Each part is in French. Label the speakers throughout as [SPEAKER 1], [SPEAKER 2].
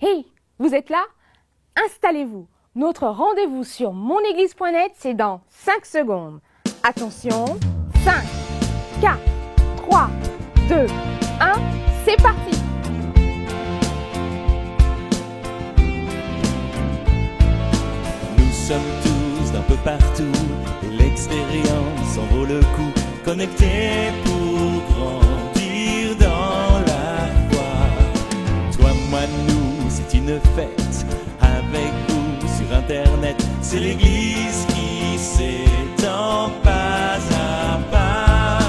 [SPEAKER 1] Hey, vous êtes là? Installez-vous. Notre rendez-vous sur monéglise.net, c'est dans 5 secondes. Attention, 5, 4, 3, 2, 1, c'est parti!
[SPEAKER 2] Nous sommes tous d'un peu partout et l'expérience en vaut le coup. Connectés pour grandir dans la foi. Toi, moi, nous, c'est une fête avec vous sur Internet. C'est l'Église qui s'étend pas à pas.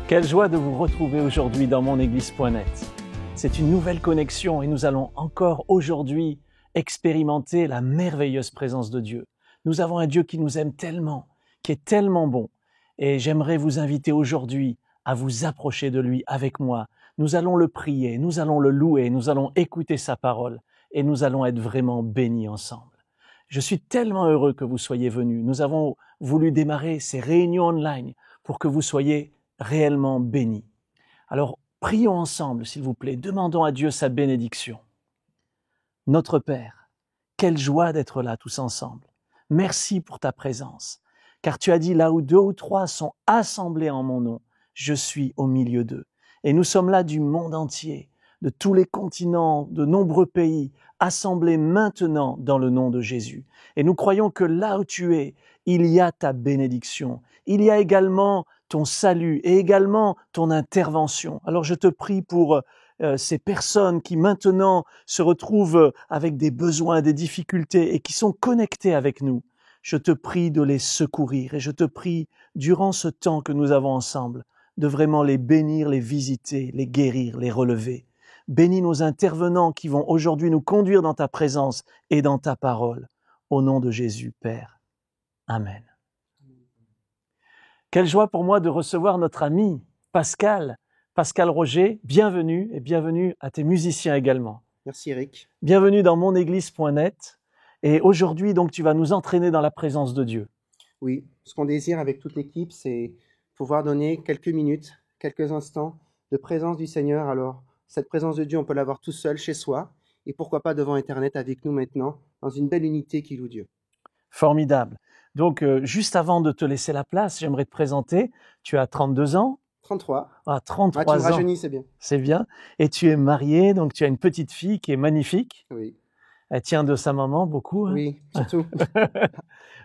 [SPEAKER 3] Quelle joie de vous retrouver aujourd'hui dans monéglise.net. C'est une nouvelle connexion et nous allons encore aujourd'hui expérimenter la merveilleuse présence de Dieu. Nous avons un Dieu qui nous aime tellement, qui est tellement bon. Et j'aimerais vous inviter aujourd'hui à vous approcher de lui avec moi. Nous allons le prier, nous allons le louer, nous allons écouter sa parole et nous allons être vraiment bénis ensemble. Je suis tellement heureux que vous soyez venus. Nous avons voulu démarrer ces réunions online pour que vous soyez réellement bénis. Alors, prions ensemble, s'il vous plaît. Demandons à Dieu sa bénédiction. Notre Père, quelle joie d'être là tous ensemble. Merci pour ta présence, car tu as dit là où 2 ou 3 sont assemblés en mon nom, je suis au milieu d'eux. Et nous sommes là du monde entier, de tous les continents, de nombreux pays, assemblés maintenant dans le nom de Jésus. Et nous croyons que là où tu es, il y a ta bénédiction. Il y a également ton salut et également ton intervention. Alors je te prie pour ces personnes qui maintenant se retrouvent avec des besoins, des difficultés et qui sont connectées avec nous. Je te prie de les secourir et je te prie, durant ce temps que nous avons ensemble, de vraiment les bénir, les visiter, les guérir, les relever. Bénis nos intervenants qui vont aujourd'hui nous conduire dans ta présence et dans ta parole. Au nom de Jésus, Père. Amen. Quelle joie pour moi de recevoir notre ami Pascal Roger. Bienvenue et bienvenue à tes musiciens également.
[SPEAKER 4] Merci Eric.
[SPEAKER 3] Bienvenue dans monéglise.net. Et aujourd'hui, donc, tu vas nous entraîner dans la présence de Dieu.
[SPEAKER 4] Oui, ce qu'on désire avec toute l'équipe, c'est pouvoir donner quelques minutes, quelques instants de présence du Seigneur. Alors, cette présence de Dieu, on peut l'avoir tout seul chez soi et pourquoi pas devant Internet avec nous maintenant, dans une belle unité qui loue Dieu.
[SPEAKER 3] Formidable. Donc, juste avant de te laisser la place, j'aimerais te présenter. Tu as 32 ans.
[SPEAKER 4] 33.
[SPEAKER 3] Ah, 33
[SPEAKER 4] tu me
[SPEAKER 3] ans.
[SPEAKER 4] rajeunis, c'est bien.
[SPEAKER 3] C'est bien. Et tu es marié, donc tu as une petite fille qui est magnifique.
[SPEAKER 4] Oui.
[SPEAKER 3] Elle tient de sa maman beaucoup. Hein.
[SPEAKER 4] Oui, surtout.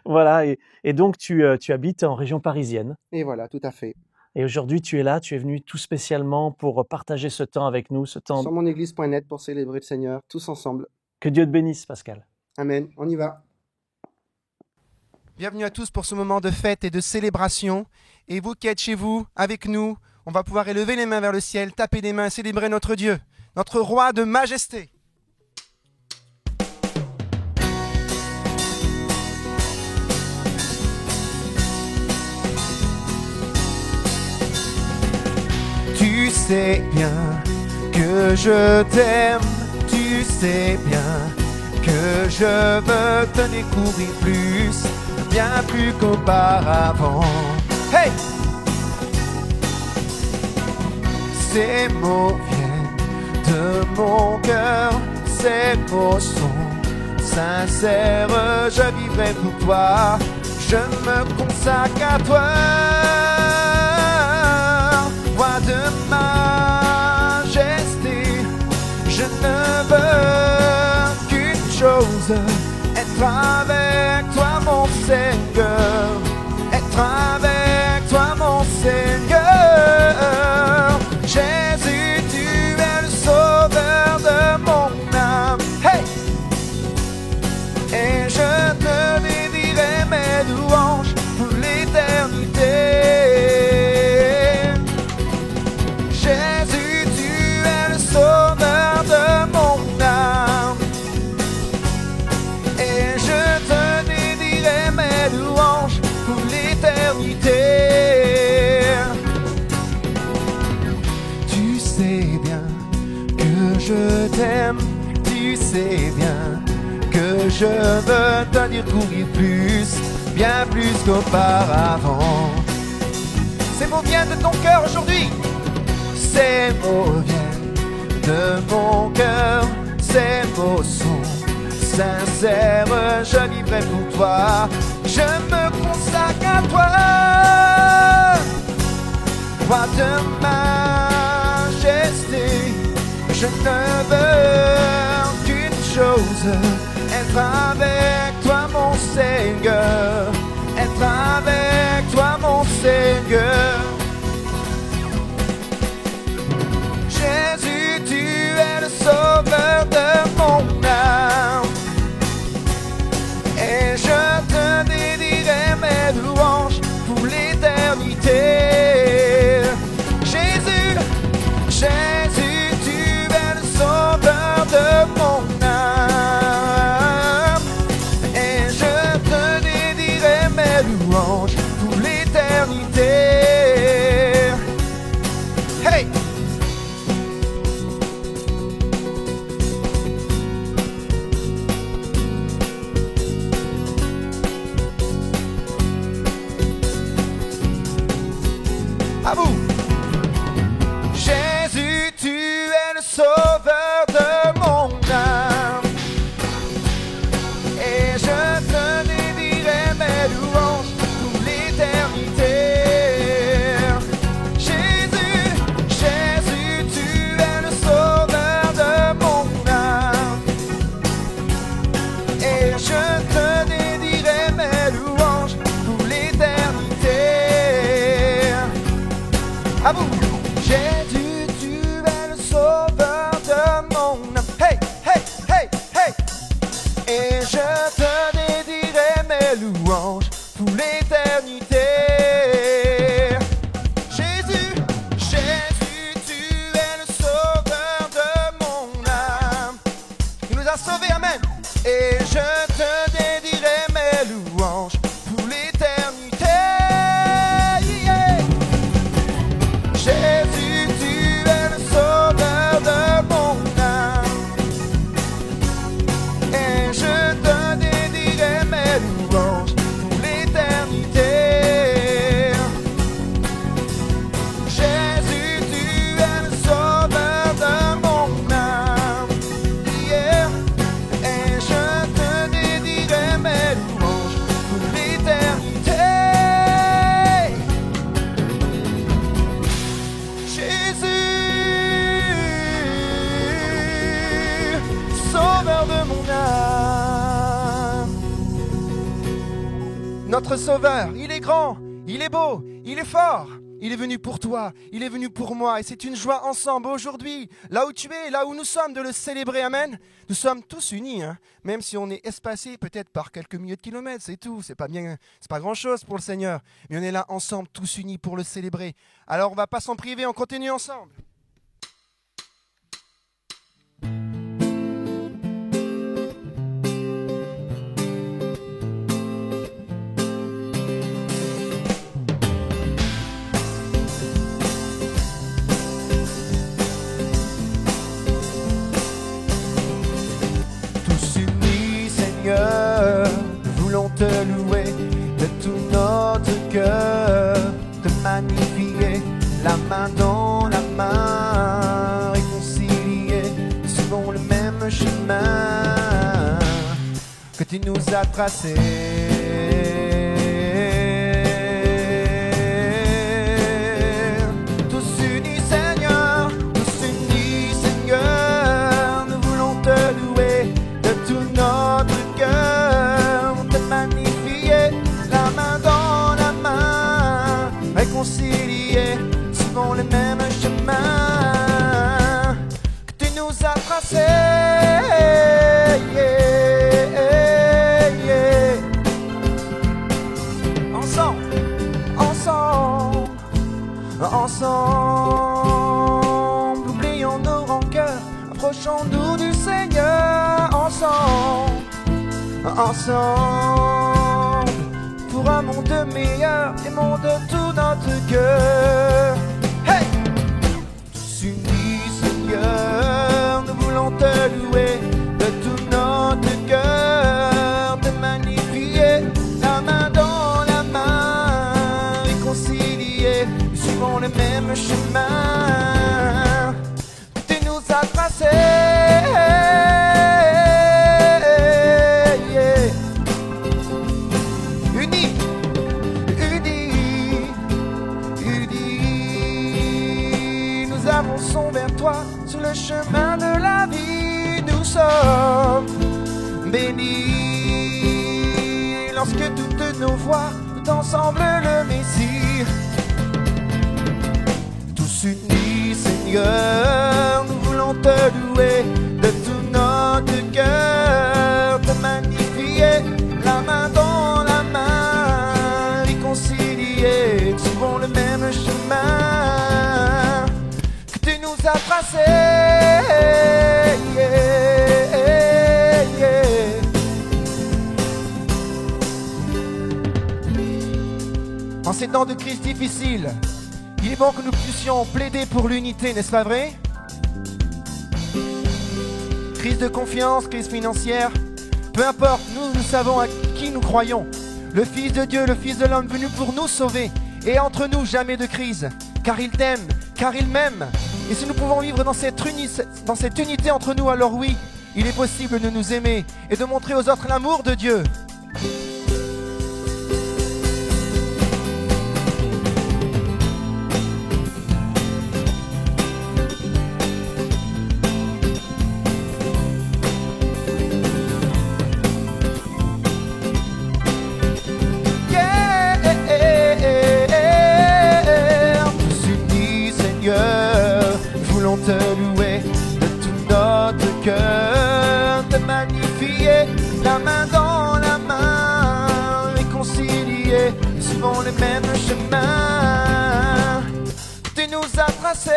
[SPEAKER 3] Voilà. Et donc, tu habites en région parisienne.
[SPEAKER 4] Et voilà, tout à fait.
[SPEAKER 3] Et aujourd'hui, tu es là, tu es venu tout spécialement pour partager ce temps avec nous, ce temps.
[SPEAKER 4] Sur monéglise.net pour célébrer le Seigneur, tous ensemble.
[SPEAKER 3] Que Dieu te bénisse, Pascal.
[SPEAKER 4] Amen. On y va. Bienvenue à tous pour ce moment de fête et de célébration. Et vous qui êtes chez vous, avec nous, on va pouvoir élever les mains vers le ciel, taper des mains, célébrer notre Dieu, notre roi de majesté. Tu sais bien que je t'aime, tu sais bien que je veux te découvrir plus, bien plus qu'auparavant. Hey! Ces mots viennent de mon cœur, ces mots sont sincères, je vivrai pour toi, je me consacre à toi. Roi de majesté, je ne veux qu'une chose, être avec toi mon Seigneur, être avec toi mon Seigneur. Jésus, tu es le sauveur de mon âme. Hey! Et je te dédierai mes louanges pour l'éternité. Jésus, tu es le sauveur de mon âme. Et je te dédierai mes louanges pour l'éternité. Tu sais bien que je t'aime, tu sais bien que je veux t'en découvrir plus, bien plus qu'auparavant.
[SPEAKER 5] Ces mots viennent de ton cœur aujourd'hui. Ces mots viennent de mon cœur. Ces mots sont sincères. Je vivrai pour toi. Je me consacre à toi. Roi de majesté, je ne veux qu'une chose, être avec toi mon Seigneur, être avec toi mon Seigneur. Jésus, tu es le sauveur de mon âme, et je te dédierai mes louanges pour l'éternité. Jésus, tu es le sauveur de mon âme, et je te dédierai mes louanges pour l'éternité. Hey! À vous! Sauveur de mon âme, et je te dédierai mes louanges pour l'éternité. Jésus, Jésus, tu es le sauveur de mon âme, et je te dédierai mes louanges pour l'éternité. À vous, Jésus. Et je te dédierai mes louanges pour l'éternité. Jésus, Jésus, tu es le sauveur de mon âme. Il nous a sauvés, amen. Et je te dédierai mes louanges pour l'éternité. Yeah. Jésus, tu es le sauveur de mon âme. Et je te dédierai mes louanges pour l'éternité. Jésus, tu es le sauveur de mon âme. Yeah. Et je te dédierai mes louanges pour l'éternité. Jésus, sauveur de mon âme. Notre sauveur, il est grand, il est beau, il est fort. Il est venu pour toi, il est venu pour moi, et c'est une joie ensemble aujourd'hui, là où tu es, là où nous sommes, de le célébrer, amen. Nous sommes tous unis, hein, même si on est espacés peut-être par quelques milliers de kilomètres, c'est tout, c'est pas grand-chose pour le Seigneur, mais on est là ensemble, tous unis pour le célébrer. Alors on va pas s'en priver, on continue ensemble. Nous voulons te louer de tout notre cœur, te magnifier, la main dans la main, réconcilier, suivons le même chemin que tu nous as tracé. Tous unis Seigneur, nous voulons te louer de tout notre cœur, te magnifier, la main dans la main, réconcilier, suivons le même chemin que tu nous as tracé. Ensemble, oublions nos rancœurs, approchons-nous du Seigneur. Ensemble, pour un monde meilleur, aimons de tout notre cœur. Hey! Tous unis, Seigneur, nous voulons te louer de tout notre cœur, te magnifier, la main dans la main, réconcilier, le chemin de la vie, nous sommes bénis. Lorsque toutes nos voix ensemble le Messie, tous unis, Seigneur, nous voulons te louer de tout notre cœur, te magnifier, la main dans la main, réconciliés, suivons le même chemin que tu nous as tracé. En ces temps de crise difficile, il est bon que nous puissions plaider pour l'unité, n'est-ce pas vrai? Crise de confiance, crise financière, peu importe, nous savons à qui nous croyons. Le Fils de Dieu, le Fils de l'homme venu pour nous sauver. Et entre nous, jamais de crise, car il t'aime, car il m'aime. Et si nous pouvons vivre dans cette unité entre nous, alors oui, il est possible de nous aimer et de montrer aux autres l'amour de Dieu. Te louer de tout notre cœur, te magnifier, la main dans la main, réconciliés, suivons le même chemin que tu nous as tracé.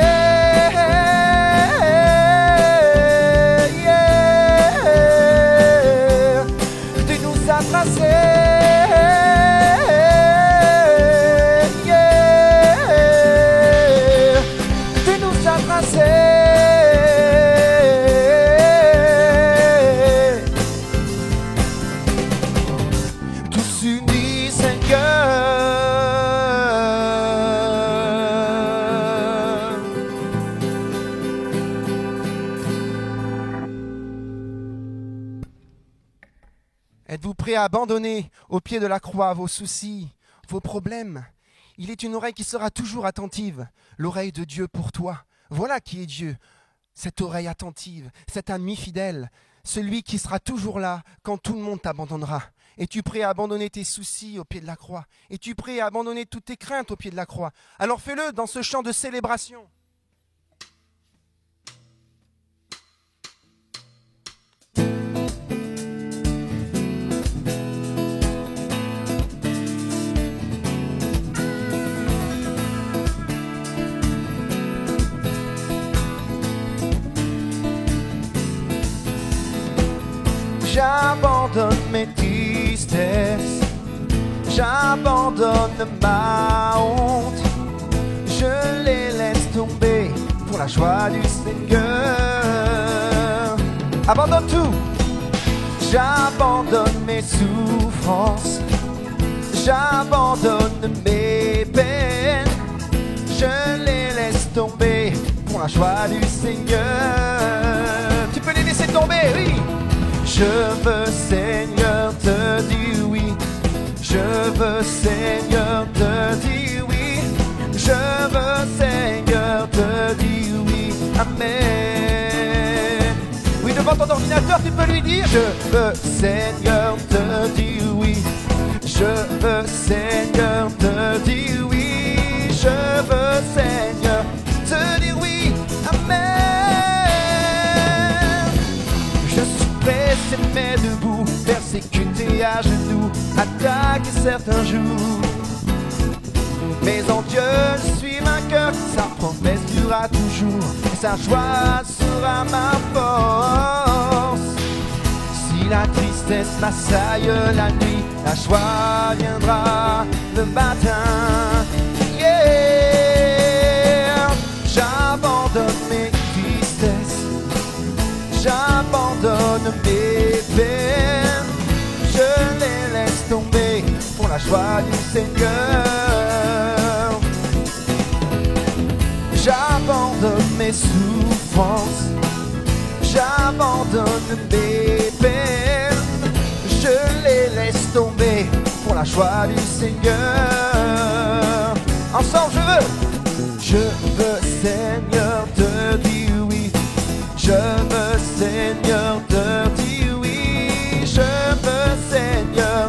[SPEAKER 5] Que tu nous as tracé. Tous unis, Seigneur. Êtes-vous prêt à abandonner au pied de la croix vos soucis, vos problèmes? Il est une oreille qui sera toujours attentive, l'oreille de Dieu pour toi. Voilà qui est Dieu, cette oreille attentive, cet ami fidèle, celui qui sera toujours là quand tout le monde t'abandonnera. Es-tu prêt à abandonner tes soucis au pied de la croix? Es-tu prêt à abandonner toutes tes craintes au pied de la croix? Alors fais-le dans ce chant de célébration. J'abandonne mes tristesses, j'abandonne ma honte, je les laisse tomber pour la joie du Seigneur. Abandonne tout, j'abandonne mes souffrances, j'abandonne mes peines, je les laisse tomber pour la joie du Seigneur. Tu peux les laisser tomber, oui. Je veux, Seigneur, te dire oui. Je veux, Seigneur, te dire oui. Je veux, Seigneur, te dire oui. Amen. Oui, devant ton ordinateur, tu peux lui dire: je veux, Seigneur, te dire oui. Je veux, Seigneur, te dire oui. Je veux, Seigneur, te dire oui. Amen. Pressé mais debout, persécuté à genoux, attaqué certains jours. Mais en Dieu je suis vainqueur, sa promesse durera toujours, et sa joie sera ma force. Si la tristesse m'assaille la nuit, la joie viendra le matin. Yeah. J'abandonne mes tristesses, j'abandonne mes peines, je les laisse tomber pour la joie du Seigneur. J'abandonne mes souffrances, j'abandonne mes peines, je les laisse tomber pour la joie du Seigneur. Ensemble, je veux, Seigneur, te dire oui.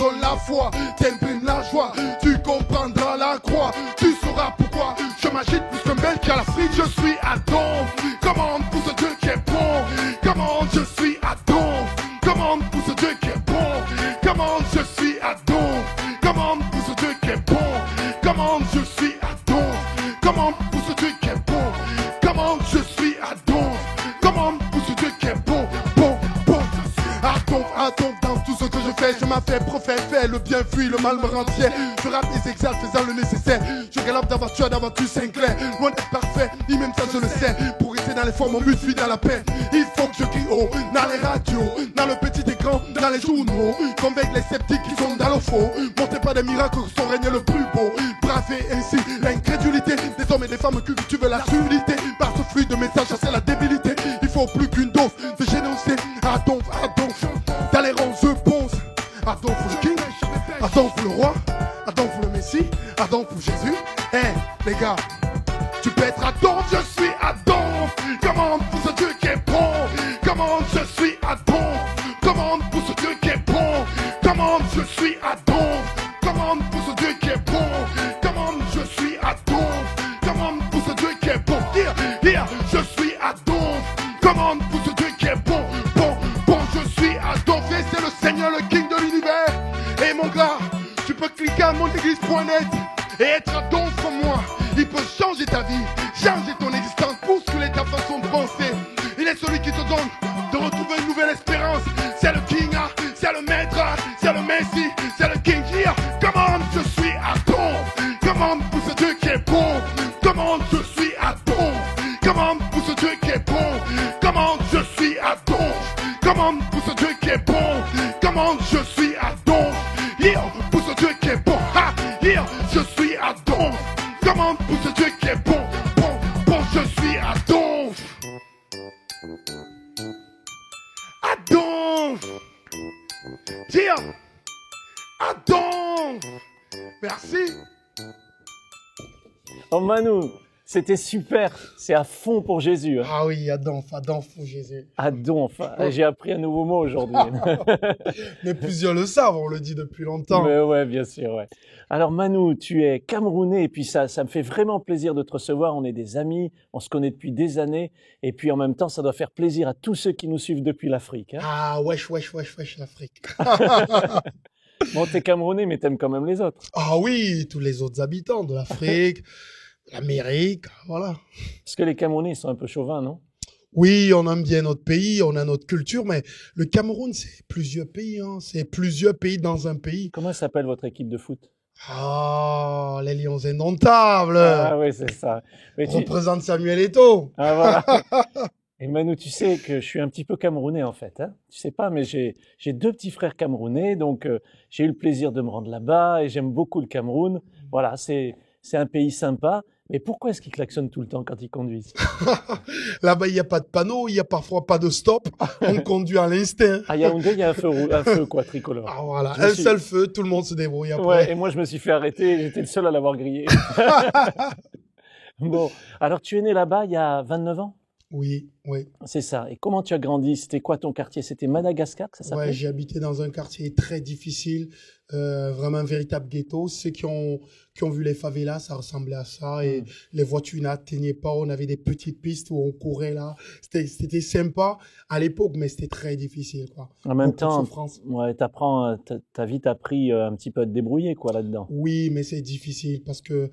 [SPEAKER 6] donne la foi, t'imprimes la joie, tu comprendras la croix, tu sauras pourquoi je m'agite plus qu'un bel qu'à l'Afrique, je suis Adam. Commande pour ce Dieu qui est bon, commande, je suis Adam. Commande pour ce Dieu qui est bon, commande, je suis Adam. Commande pour ce Dieu qui est bon, commande, je suis Adam. Commande pour ce Dieu qui est bon, commande, je suis Adam. Commande pour ce Dieu qui est bon, bon, bon, je suis Adam. Adam, dans tout ce que je fais, je m'appelle prophète, fais le bien, fuis le mal me rend fier. Je rappe et exalte, faisant le nécessaire. Je galope d'aventure, d'aventure Sinclair. Loin d'être parfait, ni même ça je le sais. Pour rester dans les formes, mon but fuit dans la paix. Il faut que je crie haut, dans les radios, dans le petit écran, dans les journaux. Convaincre les sceptiques qui sont dans le faux. Montez pas des miracles, son règne le plus beau. Braver ainsi l'incrédulité des hommes et des femmes qui cultivent la subtilité. Par ce flux de messages, chasser la débilité. Il faut plus qu'une dose de génocide. Adam, Adam, dans les rangs je pense. Adam pour le king, Adam pour le roi, Adam pour le messie, Adam pour Jésus. Eh les gars, tu peux être Adam, je suis Adam. Commande pour ce Dieu qui est bon, commande, je suis Adam. Commande pour ce Dieu qui est bon, commande, je suis Adam. Commande pour ce Dieu qui est bon, commande, je suis Adam. Commande pour ce Dieu qui est bon, here, je suis Adam. Commande pour ce Dieu qui est bon, bon, bon, je suis Adam. C'est le Seigneur, le King de l'univers. Et mon gars, tu peux cliquer à monéglise.net et être Adam comme moi. Il peut changer ta vie, changer ton existence, bousculer ta façon de penser. Il est celui qui te donne de retrouver une nouvelle espérance. C'est le King, c'est le Maître, c'est le Messie, c'est le King. Here, commande, je suis Adam. Commande pour ce Dieu qui est bon. Commande, je suis Adam. Commande pour ce Dieu qui est bon. Commande, je suis Adam. Commande pour ce Dieu qui est bon. Commande, je suis Adam. Here, pour ce Dieu qui est bon. Ha, here, je suis Adam. Commande pour ce Dieu qui est bon. Bon, bon, je suis Adam. Adam. Here, Adam. Merci.
[SPEAKER 3] Oh Manu, c'était super. C'est à fond pour Jésus. Hein.
[SPEAKER 7] Ah oui, Adam pour Jésus.
[SPEAKER 3] Adon, enfin, j'ai appris un nouveau mot aujourd'hui.
[SPEAKER 7] Mais plusieurs le savent, on le dit depuis longtemps.
[SPEAKER 3] Mais ouais, bien sûr, ouais. Alors Manu, tu es Camerounais et puis ça me fait vraiment plaisir de te recevoir. On est des amis, on se connaît depuis des années et puis en même temps, ça doit faire plaisir à tous ceux qui nous suivent depuis l'Afrique. Hein.
[SPEAKER 7] Ah, wesh, l'Afrique.
[SPEAKER 3] Bon, t'es Camerounais, mais t'aimes quand même les autres.
[SPEAKER 7] Ah oui, tous les autres habitants de l'Afrique, de l'Amérique, voilà.
[SPEAKER 3] Parce que les Camerounais, ils sont un peu chauvins, non?
[SPEAKER 7] Oui, on aime bien notre pays, on a notre culture, mais le Cameroun, c'est plusieurs pays, hein. C'est plusieurs pays dans un pays.
[SPEAKER 3] Comment s'appelle votre équipe de foot?
[SPEAKER 7] Ah, les Lions indomptables.
[SPEAKER 3] Ah oui, c'est ça. Mais
[SPEAKER 7] représente Samuel Eto'o.
[SPEAKER 3] Ah voilà. Et Manu, tu sais que je suis un petit peu camerounais en fait. Hein, tu sais pas, mais j'ai deux petits frères camerounais, donc j'ai eu le plaisir de me rendre là-bas et j'aime beaucoup le Cameroun. Voilà, c'est un pays sympa. Mais pourquoi est-ce qu'ils klaxonnent tout le temps quand ils conduisent?
[SPEAKER 7] Là-bas, il n'y a pas de panneau, il n'y a parfois pas de stop. On conduit à l'instinct.
[SPEAKER 3] À Yaoundé, il y a un feu quoi, tricolore.
[SPEAKER 7] Ah voilà, seul feu, tout le monde se débrouille après.
[SPEAKER 3] Ouais, et moi je me suis fait arrêter, j'étais le seul à l'avoir grillé. Bon, alors tu es né là-bas il y a 29 ans?
[SPEAKER 7] Oui.
[SPEAKER 3] C'est ça. Et comment tu as grandi? C'était quoi ton quartier? C'était Madagascar que ça s'appelait?
[SPEAKER 7] Ouais, j'ai habité dans un quartier très difficile, vraiment un véritable ghetto. Ceux qui ont vu les favelas, ça ressemblait à ça. Et les voitures n'atteignaient pas. On avait des petites pistes où on courait là. C'était sympa à l'époque, mais c'était très difficile, quoi.
[SPEAKER 3] En même temps, ouais, t'as vite appris un petit peu à te débrouiller, quoi, là-dedans.
[SPEAKER 7] Oui, mais c'est difficile parce que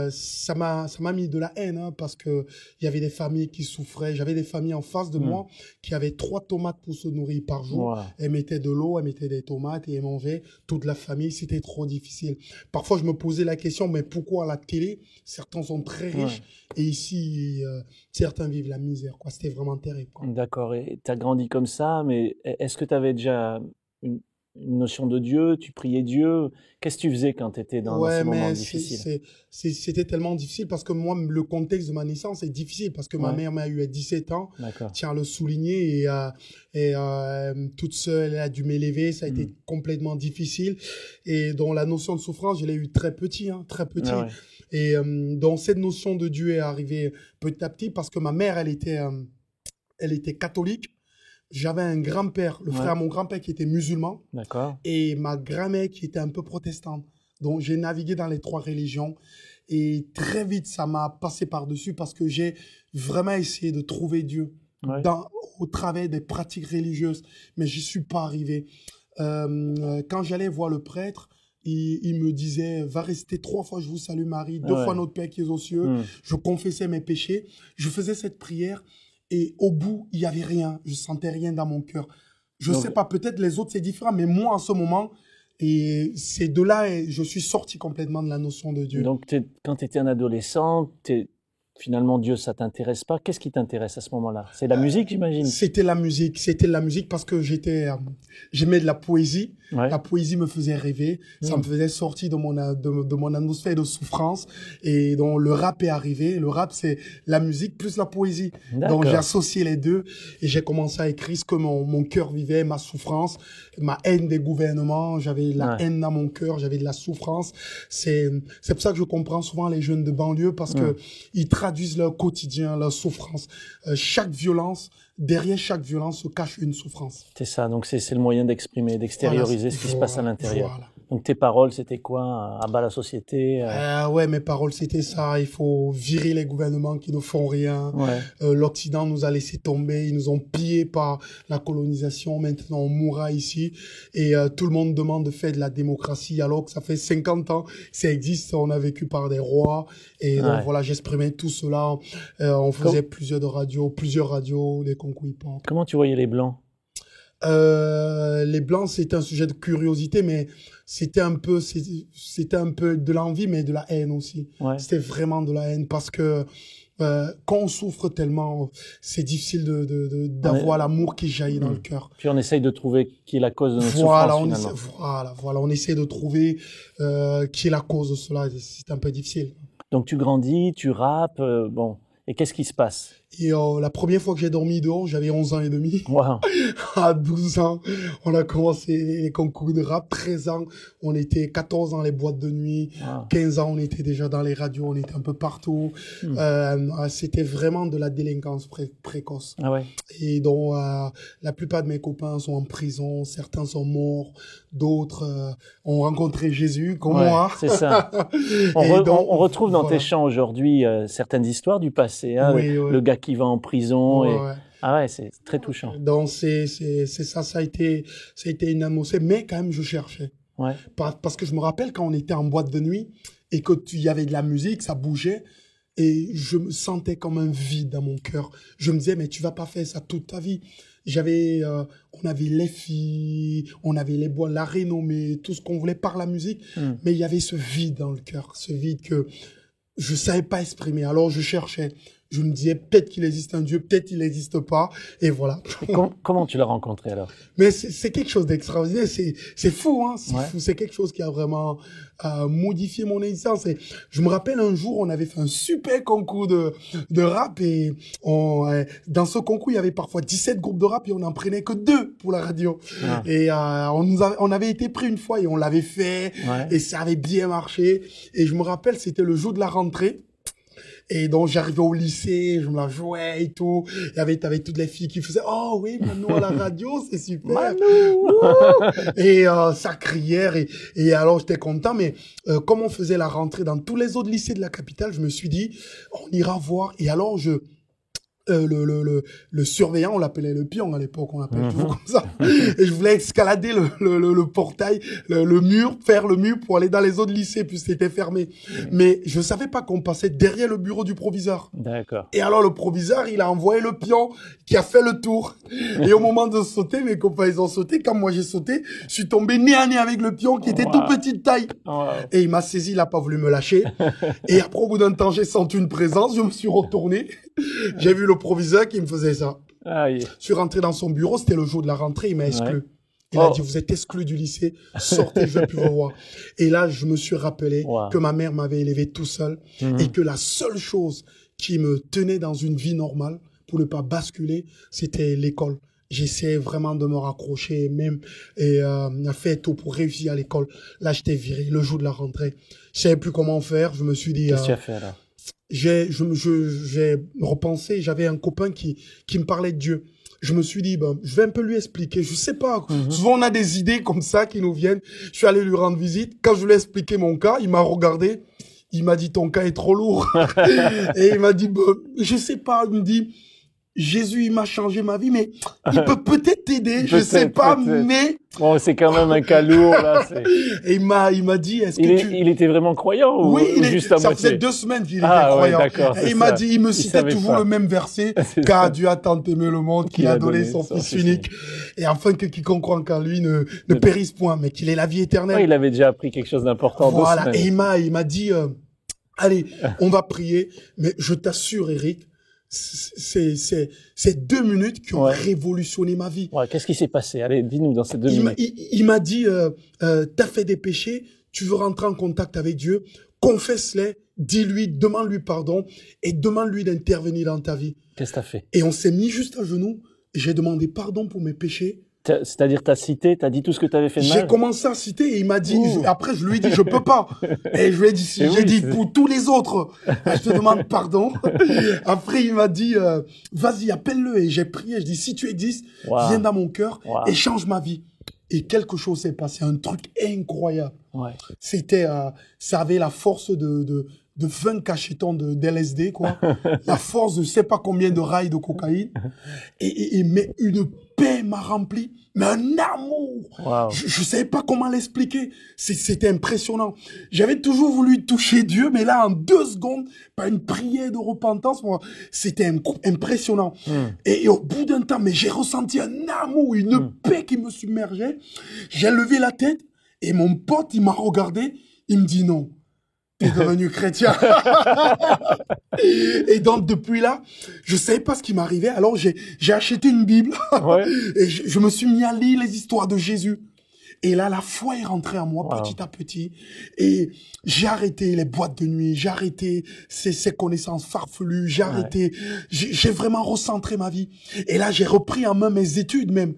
[SPEAKER 7] ça m'a mis de la haine, hein, parce que il y avait des familles qui souffraient. J'avais des familles en face de moi qui avaient 3 tomates pour se nourrir par jour. Wow. Elles mettaient de l'eau, elles mettaient des tomates et elles mangeaient toute la famille. C'était trop difficile. Parfois, je me posais la question, mais pourquoi à la télé, certains sont très riches et ici, certains vivent la misère, quoi. C'était vraiment terrible, quoi.
[SPEAKER 3] D'accord. Et tu as grandi comme ça, mais est-ce que tu avais déjà une notion de Dieu? Tu priais Dieu? Qu'est-ce que tu faisais quand tu étais dans ce moment difficile?
[SPEAKER 7] C'était tellement difficile parce que moi, le contexte de ma naissance est difficile parce que ma mère m'a eu à 17 ans. Tiens à le souligner et toute seule, elle a dû m'élever. Ça a été complètement difficile. Et donc, la notion de souffrance, je l'ai eu très petit, hein, très petit. Ah ouais. Et donc, cette notion de Dieu est arrivée petit à petit parce que ma mère, elle était catholique. j'avais un grand-père, le frère à mon grand-père qui était musulman.
[SPEAKER 3] D'accord.
[SPEAKER 7] Et ma grand-mère qui était un peu protestante. Donc, j'ai navigué dans les 3 religions. Et très vite, ça m'a passé par-dessus parce que j'ai vraiment essayé de trouver Dieu au travers des pratiques religieuses. Mais j'y suis pas arrivé. Quand j'allais voir le prêtre, il me disait, va rester 3 fois, je vous salue Marie, 2 fois notre Père qui est aux cieux. Je confessais mes péchés. Je faisais cette prière et au bout, il y avait rien. Je sentais rien dans mon cœur. Je sais pas, peut-être les autres c'est différent, mais moi en ce moment, et c'est de là, je suis sorti complètement de la notion de Dieu.
[SPEAKER 3] Donc quand tu étais un adolescent, finalement Dieu ça t'intéresse pas. Qu'est-ce qui t'intéresse à ce moment-là? C'est la musique, j'imagine? C'était
[SPEAKER 7] la musique parce que j'aimais de la poésie. La poésie me faisait rêver, ça me faisait sortir de mon atmosphère de souffrance. Et donc le rap est arrivé. Le rap c'est la musique plus la poésie. Donc j'ai associé les deux et j'ai commencé à écrire ce que mon cœur vivait, ma souffrance, ma haine des gouvernements. J'avais la haine dans mon cœur, j'avais de la souffrance. C'est pour ça que je comprends souvent les jeunes de banlieue parce que ils traduisent leur quotidien, leur souffrance. Derrière chaque violence se cache une souffrance.
[SPEAKER 3] C'est ça, donc c'est le moyen d'exprimer, d'extérioriser ce qui se passe à l'intérieur.
[SPEAKER 7] Voilà.
[SPEAKER 3] Donc tes paroles, c'était quoi? Abat la société
[SPEAKER 7] Ouais, mes paroles, c'était ça. Il faut virer les gouvernements qui ne font rien. L'Occident nous a laissé tomber. Ils nous ont pillés par la colonisation. Maintenant, on mourra ici. Et tout le monde demande de faire de la démocratie alors que ça fait 50 ans que ça existe. On a vécu par des rois. Et donc voilà, j'exprimais tout cela. On faisait plusieurs radios, des concours hip-hop.
[SPEAKER 3] Comment tu voyais les Blancs?
[SPEAKER 7] Les Blancs, c'était un sujet de curiosité, mais c'était un peu de l'envie, mais de la haine aussi. C'était vraiment de la haine parce que quand on souffre tellement, c'est difficile d'avoir l'amour qui jaillit dans le cœur.
[SPEAKER 3] Puis on essaye de trouver qui est la cause de notre souffrance finalement.
[SPEAKER 7] On essaie de trouver qui est la cause de cela. C'est un peu difficile.
[SPEAKER 3] Donc tu grandis, tu rappes, bon. Et qu'est-ce qui se passe?
[SPEAKER 7] Et la première fois que j'ai dormi dehors, j'avais 11 ans et demi.
[SPEAKER 3] Wow.
[SPEAKER 7] À 12 ans, on a commencé les concours de rap. 13 ans, on était 14 ans les boîtes de nuit. Wow. 15 ans, on était déjà dans les radios, on était un peu partout. C'était vraiment de la délinquance précoce.
[SPEAKER 3] Ah ouais.
[SPEAKER 7] Et donc, la plupart de mes copains sont en prison, certains sont morts, d'autres ont rencontré Jésus, comme moi.
[SPEAKER 3] C'est ça. On retrouve dans tes chants aujourd'hui certaines histoires du passé. Hein, le gars qui va en prison. Ah ouais, c'est très touchant.
[SPEAKER 7] Donc c'est ça, ça a été une atmosphère, mais quand même je cherchais. Parce que je me rappelle quand on était en boîte de nuit et qu'il y avait de la musique, ça bougeait et je me sentais comme un vide dans mon cœur. Je me disais mais tu vas pas faire ça toute ta vie. On avait les filles, on avait les bois, la renommée, tout ce qu'on voulait par la musique, mais il y avait ce vide dans le cœur, ce vide que je savais pas exprimer. Alors je cherchais. Je me disais peut-être qu'il existe un Dieu, peut-être il n'existe pas, et voilà.
[SPEAKER 3] Comment tu l'as rencontré alors?
[SPEAKER 7] Mais c'est quelque chose d'extraordinaire, c'est fou, hein, c'est fou, c'est quelque chose qui a vraiment modifié mon existence. Et je me rappelle un jour, on avait fait un super concours de rap et dans ce concours il y avait parfois 17 groupes de rap et on n'en prenait que 2 pour la radio. Et on avait été pris une fois et on l'avait fait et ça avait bien marché. Et je me rappelle, c'était le jour de la rentrée. Et donc, j'arrivais au lycée, je me la jouais et tout. T'avais toutes les filles qui faisaient « Oh oui, Manu à la radio, c'est super !» Et ça criait. Et alors, j'étais content. Mais comme on faisait la rentrée dans tous les autres lycées de la capitale, je me suis dit « On ira voir. » Et alors, le surveillant, on l'appelait le pion à l'époque, on l'appelle toujours comme ça. Et je voulais escalader le portail, le mur, faire le mur pour aller dans les autres lycées, puis c'était fermé. Mais je savais pas qu'on passait derrière le bureau du proviseur.
[SPEAKER 3] D'accord.
[SPEAKER 7] Et alors le proviseur, il a envoyé le pion qui a fait le tour. Et au moment de sauter, mes copains, ils ont sauté. Quand moi j'ai sauté, je suis tombé nez à nez avec le pion qui était tout petit de taille. Et il m'a saisi, il a pas voulu me lâcher. Et après, au bout d'un temps, j'ai senti une présence, je me suis retourné. J'ai vu le proviseur qui me faisait ça. Je suis rentré dans son bureau, c'était le jour de la rentrée, il m'a exclu. Il a dit, vous êtes exclu du lycée, sortez, je vais plus vous voir. Et là, je me suis rappelé que ma mère m'avait élevé tout seul et que la seule chose qui me tenait dans une vie normale pour ne pas basculer, c'était l'école. J'essayais vraiment de me raccrocher même et faire tout pour réussir à l'école. Là, j'étais viré le jour de la rentrée. Je savais plus comment faire. Je me suis dit.
[SPEAKER 3] Qu'est-ce que tu as fait là?
[SPEAKER 7] J'ai repensé. J'avais un copain qui me parlait de Dieu. je me suis dit, ben, je vais un peu lui expliquer. Je sais pas. Souvent, on a des idées comme ça qui nous viennent. Je suis allé lui rendre visite. Quand je lui ai expliqué mon cas, il m'a regardé. Il m'a dit, ton cas est trop lourd. Et il m'a dit, ben, je sais pas. Il me dit, Jésus, il m'a changé ma vie, mais il peut peut-être t'aider. Je sais pas, mais...
[SPEAKER 3] Bon, c'est quand même un cas lourd, là.
[SPEAKER 7] Et il m'a dit, est-ce que
[SPEAKER 3] il était vraiment croyant ou,
[SPEAKER 7] oui,
[SPEAKER 3] ou juste à
[SPEAKER 7] ça
[SPEAKER 3] moitié?
[SPEAKER 7] faisait 2 semaines qu'il était croyant.
[SPEAKER 3] Ouais, d'accord,
[SPEAKER 7] et il m'a dit, il me citait toujours le même verset, car Dieu a tant aimé le monde qu'il a donné son Fils unique. Et afin que quiconque croit qu'en lui ne périsse point, mais qu'il ait la vie éternelle.
[SPEAKER 3] Ouais, il avait déjà appris quelque chose d'important.
[SPEAKER 7] Voilà. Et il m'a dit, allez, on va prier, mais je t'assure, Eric, c'est 2 minutes qui ont révolutionné ma vie.
[SPEAKER 3] Ouais, qu'est-ce qui s'est passé? Allez, dis-nous dans ces 2 minutes.
[SPEAKER 7] Il m'a dit, t'as fait des péchés, tu veux rentrer en contact avec Dieu, confesse-les, dis-lui, demande-lui pardon et demande-lui d'intervenir dans ta vie.
[SPEAKER 3] Qu'est-ce que t'as fait?
[SPEAKER 7] Et on s'est mis juste à genoux et j'ai demandé pardon pour mes péchés.
[SPEAKER 3] C'est-à-dire, t'as cité, t'as dit tout ce que t'avais fait de mal?
[SPEAKER 7] J'ai commencé à citer et il m'a dit, après je lui ai dit, je peux pas. Et je lui ai dit, j'ai dit, pour tous les autres, je te demande pardon. Après, il m'a dit, vas-y, appelle-le. Et j'ai prié, je dis, si tu existes, viens dans mon cœur et change ma vie. Et quelque chose s'est passé, un truc incroyable. C'était, ça avait la force de 20 cachetons d'LSD, quoi. La force de je sais pas combien de rails de cocaïne. Mais une paix m'a rempli. Mais un amour. Je savais pas comment l'expliquer. C'était impressionnant. J'avais toujours voulu toucher Dieu, mais là, en 2 secondes, par une prière de repentance, moi, c'était impressionnant. Et au bout d'un temps, mais j'ai ressenti un amour, une paix qui me submergeait. J'ai levé la tête et mon pote, il m'a regardé. Il me dit non. T'es devenu chrétien. Et donc, depuis là, je savais pas ce qui m'arrivait. Alors, j'ai acheté une Bible. Et je me suis mis à lire les histoires de Jésus. Et là, la foi est rentrée en moi petit à petit. Et j'ai arrêté les boîtes de nuit. J'ai arrêté ces connaissances farfelues. J'ai arrêté. J'ai vraiment recentré ma vie. Et là, j'ai repris en main mes études même.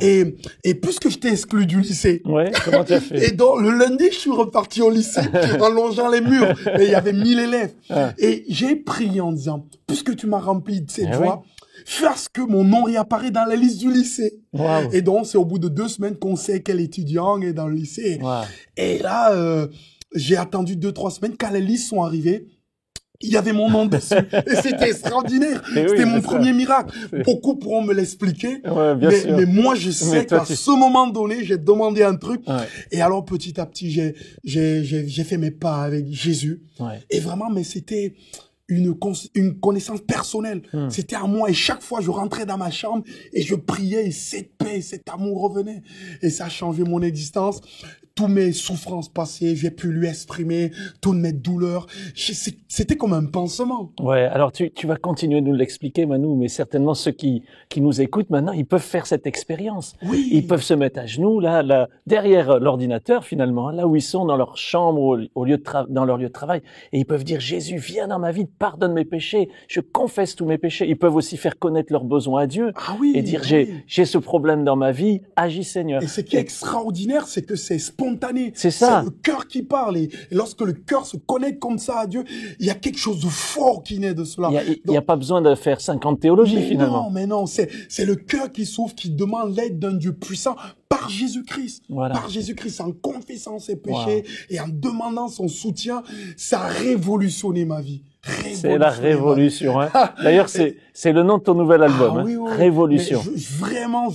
[SPEAKER 7] Et puisque j'étais exclu du lycée.
[SPEAKER 3] Comment tu as fait?
[SPEAKER 7] Et donc, le lundi, je suis reparti au lycée en longeant les murs. Et il y avait 1000 élèves. Et j'ai prié en disant, puisque tu m'as rempli de cette joie, fais à ce que mon nom réapparaît dans la liste du lycée. Et donc, c'est au bout de 2 semaines qu'on sait quel étudiant est dans le lycée. Et là, j'ai attendu 2-3 semaines. Quand les listes sont arrivées, il y avait mon nom dessus. Et c'était extraordinaire. C'était mon premier miracle. Beaucoup pourront me l'expliquer. Mais moi, je sais qu'à ce moment donné, j'ai demandé un truc. Et alors, petit à petit, j'ai fait mes pas avec Jésus. Et vraiment, mais c'était une connaissance personnelle. C'était à moi. Et chaque fois, je rentrais dans ma chambre et je priais et cette paix, cet amour revenait. Et ça a changé mon existence. Toutes mes souffrances passées, j'ai pu lui exprimer toutes mes douleurs. C'était comme un pansement.
[SPEAKER 3] Alors tu vas continuer de nous l'expliquer, Manu, mais certainement ceux qui nous écoutent maintenant, ils peuvent faire cette expérience. Ils peuvent se mettre à genoux, là derrière l'ordinateur finalement, là où ils sont dans leur chambre, dans leur lieu de travail, et ils peuvent dire, Jésus, viens dans ma vie, pardonne mes péchés, je confesse tous mes péchés. Ils peuvent aussi faire connaître leurs besoins à Dieu et dire, j'ai ce problème dans ma vie, agis Seigneur.
[SPEAKER 7] Et ce qui est extraordinaire, c'est que c'est spontané.
[SPEAKER 3] C'est ça.
[SPEAKER 7] C'est le cœur qui parle. Et lorsque le cœur se connecte comme ça à Dieu, il y a quelque chose de fort qui naît de cela.
[SPEAKER 3] Il n'y a pas besoin de faire 50 théologies finalement.
[SPEAKER 7] Non, mais non. C'est le cœur qui s'ouvre, qui demande l'aide d'un Dieu puissant par Jésus-Christ. Par Jésus-Christ, en confessant ses péchés et en demandant son soutien. Ça a révolutionné ma vie.
[SPEAKER 3] C'est la révolution. D'ailleurs, c'est le nom de ton nouvel album. Révolution.
[SPEAKER 7] Vraiment,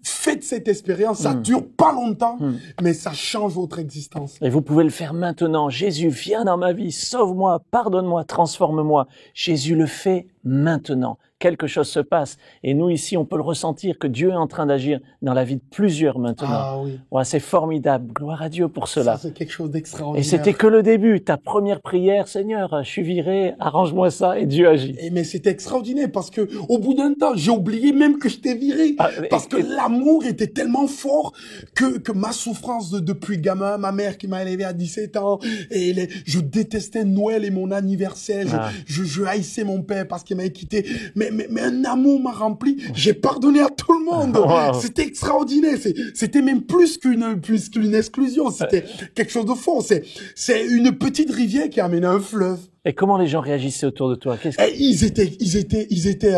[SPEAKER 7] faites cette expérience. Ça dure pas longtemps, mais ça change votre existence.
[SPEAKER 3] Et vous pouvez le faire maintenant. Jésus, viens dans ma vie, sauve-moi, pardonne-moi, transforme-moi. Jésus le fait maintenant. Quelque chose se passe. Et nous, ici, on peut le ressentir que Dieu est en train d'agir dans la vie de plusieurs maintenant. C'est formidable. Gloire à Dieu pour cela.
[SPEAKER 7] Ça, c'est quelque chose d'extraordinaire.
[SPEAKER 3] Et c'était que le début. Ta première prière, Seigneur, je suis viré, arrange-moi ça, et Dieu agit.
[SPEAKER 7] Mais c'était extraordinaire parce que, au bout d'un temps, j'ai oublié même que je t'ai viré. Parce que l'amour était tellement fort que ma souffrance depuis gamin, ma mère qui m'a élevé à 17 ans, et je détestais Noël et mon anniversaire. Je haïssais mon père parce qu'il m'avait quitté. Mais un amour m'a rempli. J'ai pardonné à tout le monde. C'était extraordinaire. C'était même plus qu'une exclusion. C'était quelque chose de fort. C'est une petite rivière qui a amené un fleuve.
[SPEAKER 3] Et comment les gens réagissaient autour de toi?
[SPEAKER 7] Ils étaient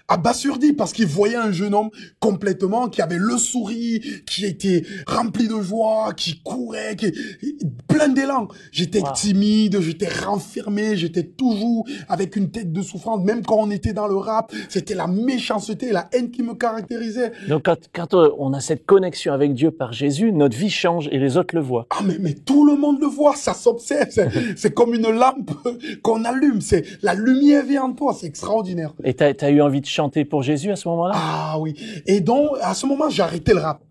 [SPEAKER 7] abasourdis parce qu'ils voyaient un jeune homme complètement qui avait le sourire, qui était rempli de joie, qui courait, plein d'élan. J'étais timide, j'étais renfermé, j'étais toujours avec une tête de souffrance. Même quand on était dans le rap, c'était la méchanceté, la haine qui me caractérisait.
[SPEAKER 3] Donc quand on a cette connexion avec Dieu par Jésus, notre vie change et les autres le voient.
[SPEAKER 7] Ah mais tout le monde le voit, ça s'observe. C'est comme une lampe qu'on allume, c'est la lumière vient en toi, c'est extraordinaire.
[SPEAKER 3] Et t'as eu envie de chanter pour Jésus à ce moment-là?
[SPEAKER 7] Ah oui. Et donc à ce moment j'ai arrêté le rap.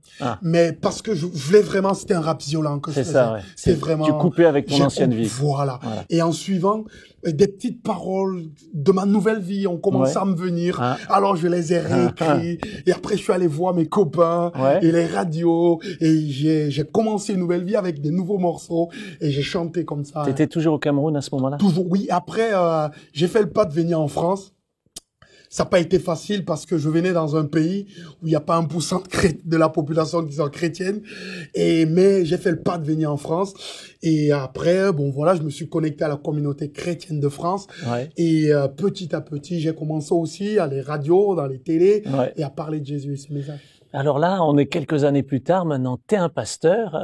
[SPEAKER 7] Mais parce que je voulais vraiment, c'était un rap violent que je faisais.
[SPEAKER 3] C'est ça, ouais.
[SPEAKER 7] C'est vraiment.
[SPEAKER 3] Tu coupais avec ton ancienne vie.
[SPEAKER 7] Voilà. Et en suivant des petites paroles de ma nouvelle vie, on commençait à me venir. Alors je les ai réécrits. Et après je suis allé voir mes copains et les radios. Et j'ai commencé une nouvelle vie avec des nouveaux morceaux. Et j'ai chanté comme ça.
[SPEAKER 3] T'étais toujours au Cameroun à ce moment-là?
[SPEAKER 7] Toujours, oui. Après, j'ai fait le pas de venir en France. Ça n'a pas été facile parce que je venais dans un pays où il n'y a pas 1% de la population qui sont chrétienne. Mais j'ai fait le pas de venir en France. Et après, bon voilà, je me suis connecté à la communauté chrétienne de France. Et petit à petit, j'ai commencé aussi à les radios, dans les télés, et à parler de Jésus et ses messages.
[SPEAKER 3] Alors là, on est quelques années plus tard. Maintenant, t'es un pasteur.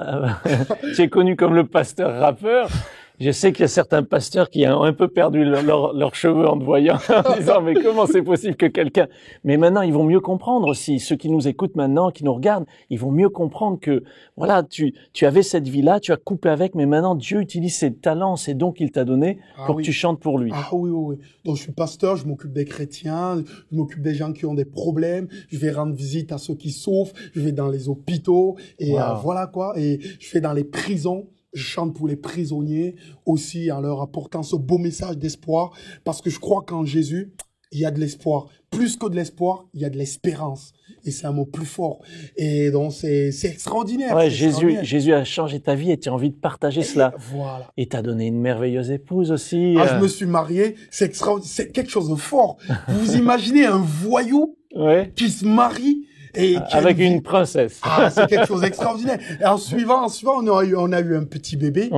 [SPEAKER 3] Tu es connu comme le pasteur rappeur. Je sais qu'il y a certains pasteurs qui ont un peu perdu leurs cheveux en te voyant, en disant mais comment c'est possible que quelqu'un... Mais maintenant, ils vont mieux comprendre aussi. Ceux qui nous écoutent maintenant, qui nous regardent, ils vont mieux comprendre que voilà, tu avais cette vie-là, tu as coupé avec, mais maintenant Dieu utilise ses talents, ses dons qu'il t'a donnés pour que tu chantes pour lui.
[SPEAKER 7] Ah oui. Donc je suis pasteur, je m'occupe des chrétiens, je m'occupe des gens qui ont des problèmes, je vais rendre visite à ceux qui souffrent, je vais dans les hôpitaux et voilà quoi. Et je fais dans les prisons. Je chante pour les prisonniers aussi en leur apportant ce beau message d'espoir parce que je crois qu'en Jésus, il y a de l'espoir. Plus que de l'espoir, il y a de l'espérance. Et c'est un mot plus fort. Et donc, c'est extraordinaire.
[SPEAKER 3] Ouais, Jésus a changé ta vie et tu as envie de partager cela.
[SPEAKER 7] Voilà.
[SPEAKER 3] Et t'as donné une merveilleuse épouse aussi.
[SPEAKER 7] Je me suis marié. C'est extraordinaire. C'est quelque chose de fort. Vous imaginez un voyou qui se marie et
[SPEAKER 3] avec une princesse.
[SPEAKER 7] C'est quelque chose d'extraordinaire. Et en suivant, on a eu un petit bébé.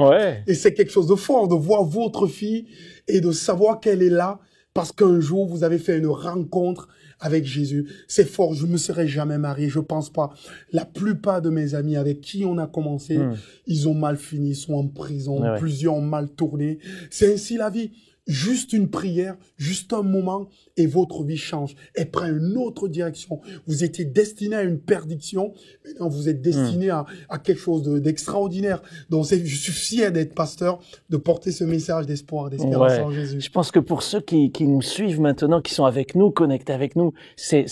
[SPEAKER 7] Et c'est quelque chose de fort de voir votre fille et de savoir qu'elle est là parce qu'un jour vous avez fait une rencontre avec Jésus. C'est fort. Je me serais jamais marié. Je pense pas. La plupart de mes amis avec qui on a commencé, ils ont mal fini, ils sont en prison. Plusieurs ont mal tourné. C'est ainsi la vie. Juste une prière, juste un moment et votre vie change. Elle prend une autre direction. Vous étiez destiné à une perdition. Maintenant, vous êtes destiné à quelque chose d'extraordinaire. Donc, je suis fier d'être pasteur, de porter ce message d'espoir, d'espérance en Jésus.
[SPEAKER 3] Je pense que pour ceux qui nous suivent maintenant, qui sont avec nous, connectés avec nous, c'est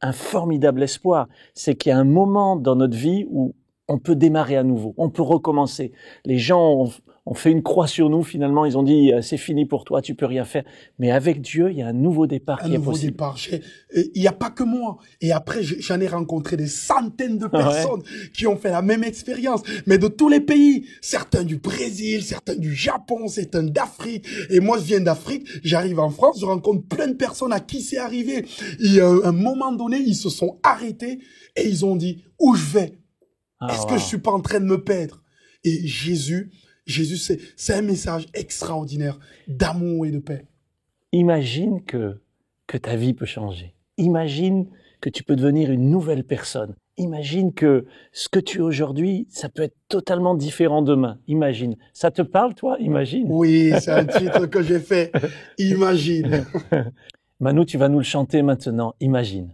[SPEAKER 3] un formidable espoir. C'est qu'il y a un moment dans notre vie où on peut démarrer à nouveau. On peut recommencer. Les gens ont fait une croix sur nous, finalement, ils ont dit c'est fini pour toi, tu peux rien faire. Mais avec Dieu, il y a un nouveau départ qui est possible.
[SPEAKER 7] Un nouveau départ. Il n'y a pas que moi. Et après, j'en ai rencontré des centaines de personnes qui ont fait la même expérience, mais de tous les pays. Certains du Brésil, certains du Japon, certains d'Afrique. Et moi, je viens d'Afrique, j'arrive en France, je rencontre plein de personnes à qui c'est arrivé. Et à un moment donné, ils se sont arrêtés et ils ont dit où je vais. Est-ce que je suis pas en train de me perdre? Et Jésus, c'est un message extraordinaire d'amour et de paix.
[SPEAKER 3] Imagine que ta vie peut changer. Imagine que tu peux devenir une nouvelle personne. Imagine que ce que tu es aujourd'hui, ça peut être totalement différent demain. Imagine. Ça te parle, toi? Imagine.
[SPEAKER 7] Oui, c'est un titre que j'ai fait. Imagine.
[SPEAKER 3] Manu, tu vas nous le chanter maintenant. Imagine.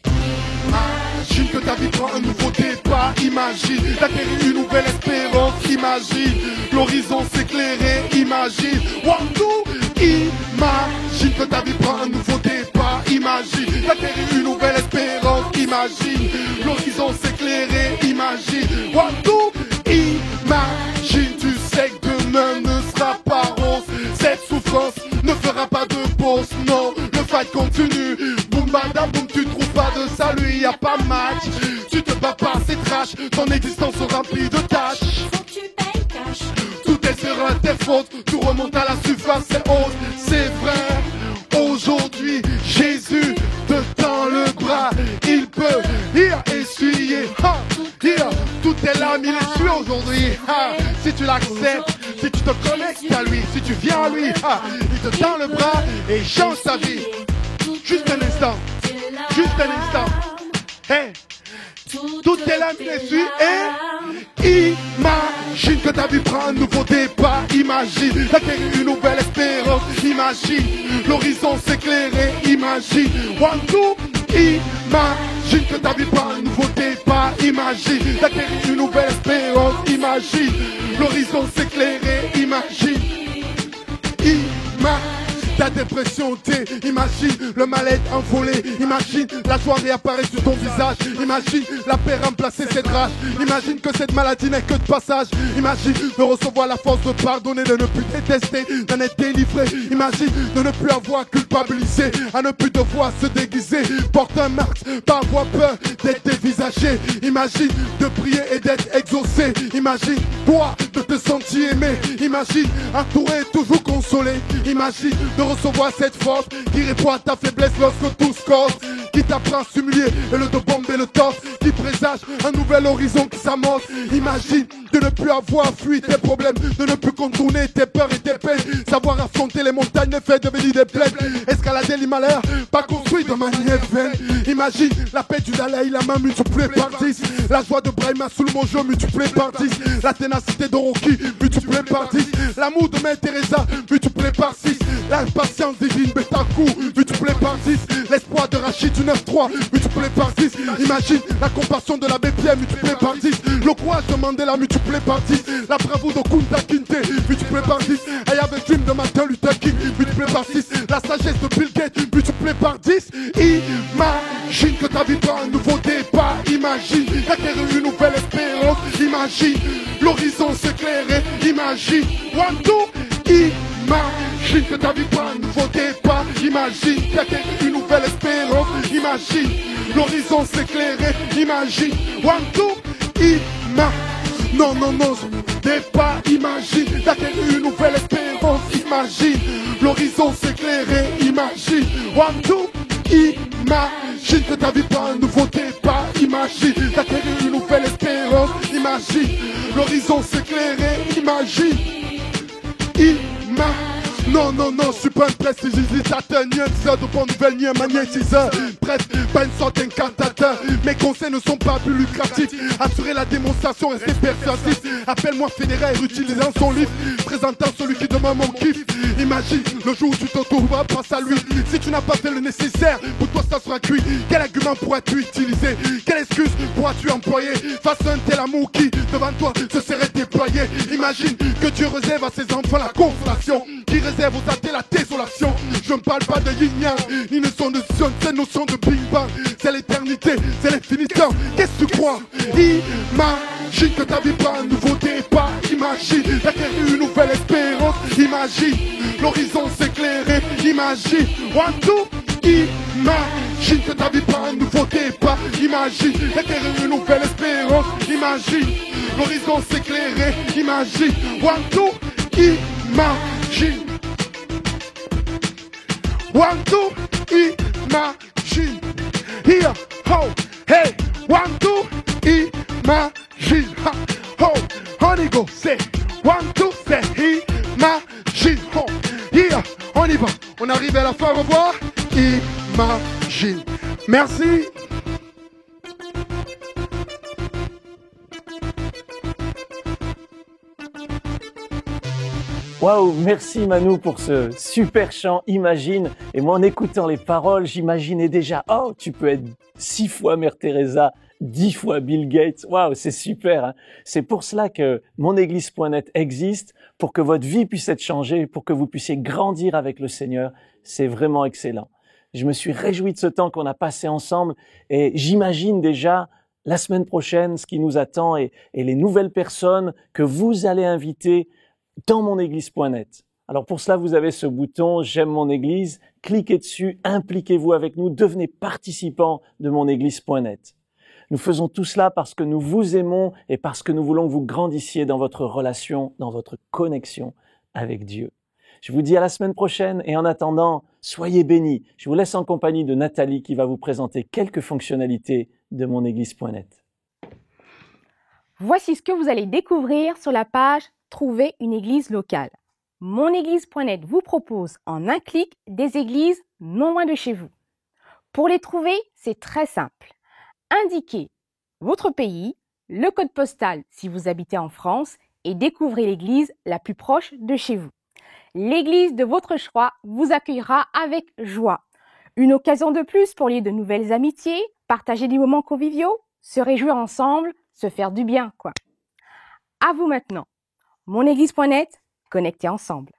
[SPEAKER 6] Imagine que ta vie prend un nouveau départ. Imagine d'acquérir une nouvelle espérance. Imagine l'horizon s'éclairer. Imagine Wardou. Imagine que ta vie prend un nouveau départ. Imagine d'acquérir une nouvelle espérance. Imagine l'horizon s'éclairer. Imagine Wardou. Imagine, tu sais que demain ne sera pas rose. Cette souffrance ne fera pas de pause. Non, le fight continue. Boum bada boum, tu trouves pas de salut, y a pas match. Tu te bats pas, c'est trash. Ton existence sera remplie de tâches.
[SPEAKER 8] Faut que tu payes cash.
[SPEAKER 6] Tout est sur tes fautes. Tout remonte à la surface, c'est haute. C'est vrai. Aujourd'hui, Jésus te tend le bras. Il peut essuyer. Toutes tes larmes, il essuie aujourd'hui. Si tu l'acceptes, si tu te connectes à lui, si tu viens à lui, il te tend le bras et il change ta vie. Juste un instant, juste un instant. Hey. Toutes tes lames essuient et imagine que ta vie prend un nouveau départ. Imagine d'acquérir une nouvelle espérance. Imagine l'horizon s'éclairer. Imagine, one, two, imagine que ta vie prend un nouveau départ. Imagine d'acquérir une nouvelle espérance. Imagine l'horizon s'éclairer. Imagine, ta dépression imagine le mal-être envolé. Imagine la joie réapparaître sur ton visage. Imagine la paix remplacer cette rage. Imagine que cette maladie n'est que de passage. Imagine de recevoir la force de pardonner, de ne plus détester, d'en être délivré. Imagine de ne plus avoir culpabilisé, à ne plus devoir se déguiser. Porte un masque, pas avoir peur d'être dévisagé. Imagine de prier et d'être exaucé. Imagine toi de te sentir aimé. Imagine entouré, toujours consolé. Imagine de recevoir cette force qui répond à ta faiblesse lorsque tout se corse, qui t'apprend à s'humilier et le dos bombe et le torse, qui présage un nouvel horizon qui s'amorce. Imagine de ne plus avoir fui tes problèmes, de ne plus contourner tes peurs et tes peines, savoir affronter les montagnes, les faits devenir des plaines, escalader l'Himalaya, pas construit de manière vaine. Imagine la paix du Dalai Lama multipliée par 10, la joie de Brahma sous le Monjo multipliée par 10, la ténacité de Rocky multipliée par 10, l'amour de Mère Teresa multiplié par 6, la patience divine Betakou multiplié par 10, l'espoir de Rachid du 9-3 multiplié par 10, imagine la compassion de l'abbé Pierre multiplié par 10, le courage de Mandela multiplié par 10, la bravoure de Kunta Kinte multiplié par 10, I have a dream de Martin Luther King multiplié par 6, la sagesse de Bill Gates multiplié par 10. Imagine que ta vie prend un nouveau départ. Imagine d'acquérir une nouvelle espérance. Imagine l'horizon s'éclairer. Imagine, one, two, imagine que ta vie prend un nouveau départ. Imagine d'acquérir une nouvelle espérance. Imagine l'horizon s'éclairer. Imagine, one, two, non, non, non, départ. Imagine d'acquérir une nouvelle espérance. Imagine l'horizon s'éclairer. Imagine, one, two, imagine que ta vie prend un nouveau départ. Imagine d'acquérir une nouvelle espérance. Imagine l'horizon s'éclairer. Imagine, non, non, non, je suis pas un prestidigitateur, ni un diseur de bonnes nouvelles, ni un magnétiseur. Bref, pas une sorte d'incantateur. Mes conseils ne sont pas plus lucratifs. Assurer la démonstration, rester persuasif. Appelle-moi Federer, utilisant son livre, présentant celui qui demande mon kiff. Imagine le jour où tu te retrouveras face à lui. Si tu n'as pas fait le nécessaire, pour toi ça sera cuit. Quel argument pourras-tu utiliser? Quelle excuse pourras-tu employer face à un tel amour qui, devant toi, se serait déployé? Imagine que Dieu réserve à ses enfants la consolation, qui réserve aux athées la désolation. Je ne parle pas de yin-yang, ni notion de sion, c'est notion de Big Bang. C'est l'éternité, c'est l'infiniteur. Qu'est-ce que tu crois? Imagine que ta vie prend un nouveau départ. Imagine d'acquérir une nouvelle espérance. Imagine l'horizon s'éclairer. Imagine, one, two, imagine que ta vie prend un nouveau départ. Imagine d'acquérir une nouvelle espérance. Imagine l'horizon s'éclairer. Imagine, one, two, imagine. One, two, imagine. Here, ho, hey, one, two, imagine. Ha, ho, on y go, say, one, two, say, imagine. Ho, here, on y va. On arrive à la fin, au revoir. Imagine. Merci.
[SPEAKER 3] Waouh, merci Manu pour ce super chant Imagine. Et moi, en écoutant les paroles, j'imaginais déjà, oh, tu peux être 6 fois Mère Teresa, 10 fois Bill Gates. Waouh, c'est super, hein. C'est pour cela que monéglise.net existe, pour que votre vie puisse être changée, pour que vous puissiez grandir avec le Seigneur. C'est vraiment excellent. Je me suis réjoui de ce temps qu'on a passé ensemble et j'imagine déjà la semaine prochaine ce qui nous attend et les nouvelles personnes que vous allez inviter dans monéglise.net. Alors pour cela, vous avez ce bouton « J'aime mon église », cliquez dessus, impliquez-vous avec nous, devenez participant de monéglise.net. Nous faisons tout cela parce que nous vous aimons et parce que nous voulons que vous grandissiez dans votre relation, dans votre connexion avec Dieu. Je vous dis à la semaine prochaine et en attendant, soyez bénis. Je vous laisse en compagnie de Nathalie qui va vous présenter quelques fonctionnalités de monéglise.net.
[SPEAKER 1] Voici ce que vous allez découvrir sur la page « Trouver une église locale ». monéglise.net vous propose en un clic des églises non loin de chez vous. Pour les trouver, c'est très simple. Indiquez votre pays, le code postal si vous habitez en France et découvrez l'église la plus proche de chez vous. L'église de votre choix vous accueillera avec joie. Une occasion de plus pour lier de nouvelles amitiés, partager des moments conviviaux, se réjouir ensemble, se faire du bien, quoi. À vous maintenant. Monéglise.net, connectés ensemble.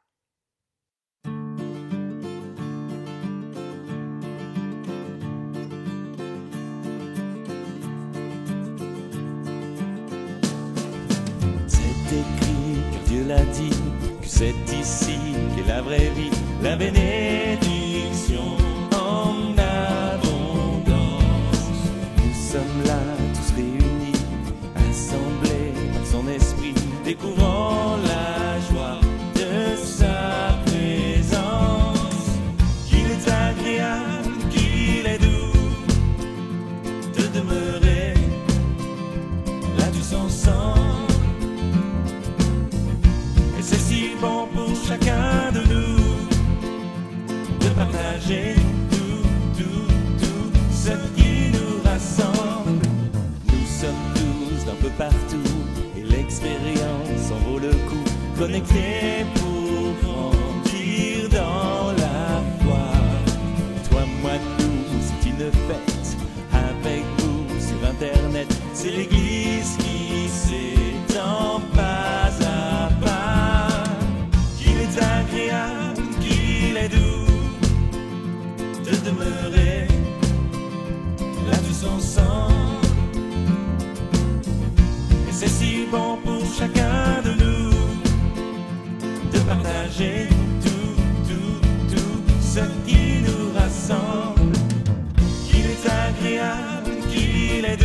[SPEAKER 2] C'est écrit, car Dieu l'a dit, que c'est ici qu'est la vraie vie, la bénédiction en abondance. Nous sommes là, tous réunis, assemblés par son esprit, découvrant la joie de sa présence. Qu'il est agréable, qu'il est doux de demeurer là tous ensemble. Et c'est si bon pour chacun de nous de partager tout ce qui nous rassemble. Nous sommes tous d'un peu partout et l'expérience en vaut le coup. Connectés pour grandir dans la foi. Toi, moi, nous, c'est une fête avec vous sur Internet. C'est l'église qui s'étend pas à pas. Qu'il est agréable, qu'il est doux de demeurer là tous ensemble. Et c'est si bon pour chacun de nous de partager tout ce qui nous rassemble. Qu'il est agréable, qu'il est